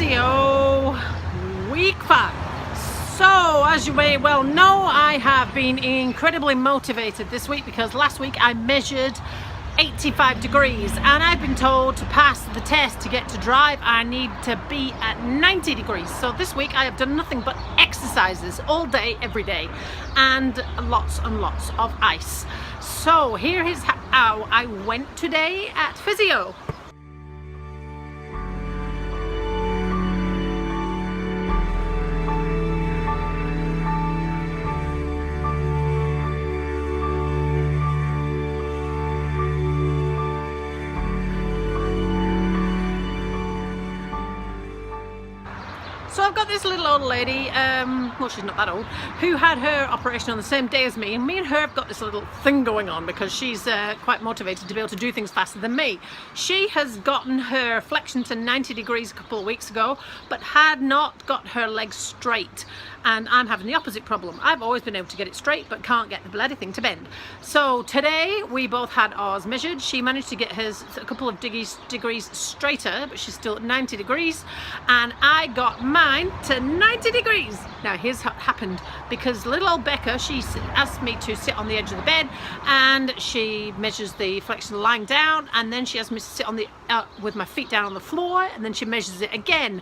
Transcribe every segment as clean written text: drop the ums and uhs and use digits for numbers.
physio week 5. So as you may well know, I have been incredibly motivated this week because last week I measured 85 degrees and I've been told to pass the test to get to drive I need to be at 90 degrees. So this week I have done nothing but exercises all day every day and lots of ice. So here is how I went today at physio. So I've got this little old lady, well she's not that old, who had her operation on the same day as me, and me and her have got this little thing going on because she's quite motivated to be able to do things faster than me. She has gotten her flexion to 90 degrees a couple of weeks ago, but had not got her legs straight, and I'm having the opposite problem. I've always been able to get it straight but can't get the bloody thing to bend. So today we both had ours measured. She managed to get hers a couple of degrees straighter, but she's still at 90 degrees, and I got mine to 90 degrees. Now here's what happened, because little old Becca, she asked me to sit on the edge of the bed and she measures the flexion lying down, and then she asked me to sit on the with my feet down on the floor, and then she measures it again.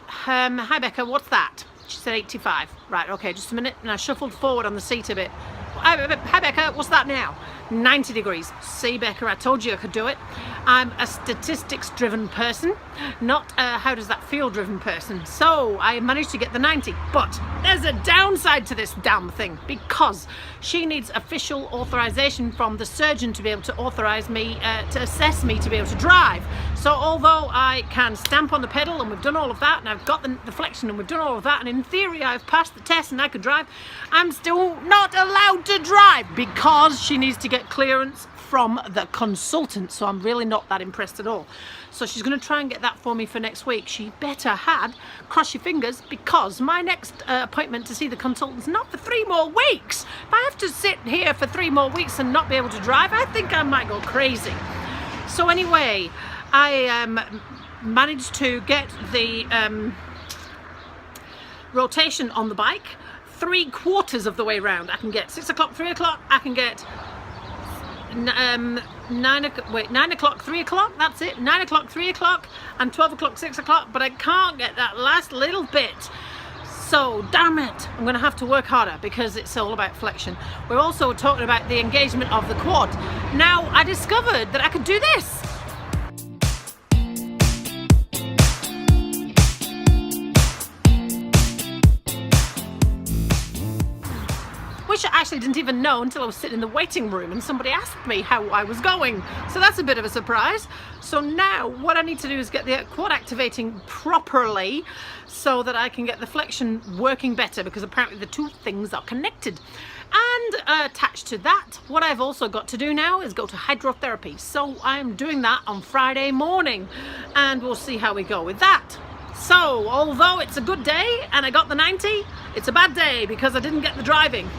Hi Becca, what's that? She said 85. Right, okay, just a minute. And I shuffled forward on the seat a bit. Hi Becca, what's that now? 90 degrees. See Becca, I told you I could do it. I'm a statistics driven person, not a how does that feel driven person. So I managed to get the 90, but there's a downside to this damn thing, because she needs official authorization from the surgeon to be able to authorize me, to assess me to be able to drive. So although I can stamp on the pedal and we've done all of that, and I've got the flexion and we've done all of that, and in theory I've passed the test and I could drive, I'm still not allowed to drive because she needs to get clearance from the consultant. So I'm really not that impressed at all. So she's going to try and get that for me for next week. She better had, cross your fingers, because my next appointment to see the consultant's not for 3 more weeks. If I have to sit here for 3 more weeks and not be able to drive, I think I might go crazy. So anyway, I managed to get the rotation on the bike 3/4 of the way round. I can get 6 o'clock, 3 o'clock, I can get 9 o'clock, 3 o'clock, that's it, 9 o'clock, 3 o'clock, and 12 o'clock, 6 o'clock, but I can't get that last little bit. So damn it, I'm going to have to work harder because it's all about flexion. We're also talking about the engagement of the quad. Now I discovered that I could do this. Which I actually didn't even know until I was sitting in the waiting room and somebody asked me how I was going. So that's a bit of a surprise. So now what I need to do is get the quad activating properly so that I can get the flexion working better, because apparently the two things are connected. And attached to that, what I've also got to do now is go to hydrotherapy. So I'm doing that on Friday morning, and we'll see how we go with that. So although it's a good day and I got the 90, it's a bad day because I didn't get the driving.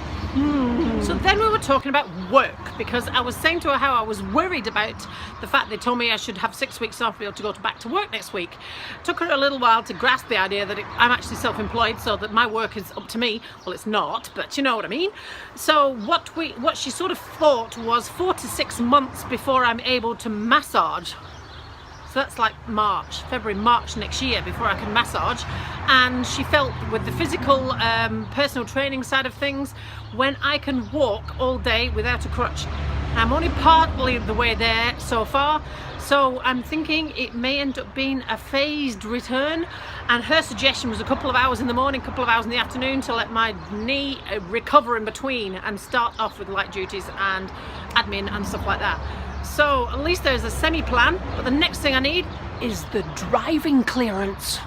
So then we were talking about work, because I was saying to her how I was worried about the fact they told me I should have 6 weeks off to be able to go back to work next week. It took her a little while to grasp the idea that I'm actually self-employed, so that my work is up to me. Well, it's not, but you know what I mean. So what she sort of thought was 4 to 6 months before I'm able to massage. So that's like February, March next year before I can massage. And she felt with the physical, personal training side of things, when I can walk all day without a crutch. I'm only partly the way there so far, so I'm thinking it may end up being a phased return. And her suggestion was a couple of hours in the morning, a couple of hours in the afternoon, to let my knee recover in between and start off with light duties and admin and stuff like that. So at least there's a semi-plan, but the next thing I need is the driving clearance.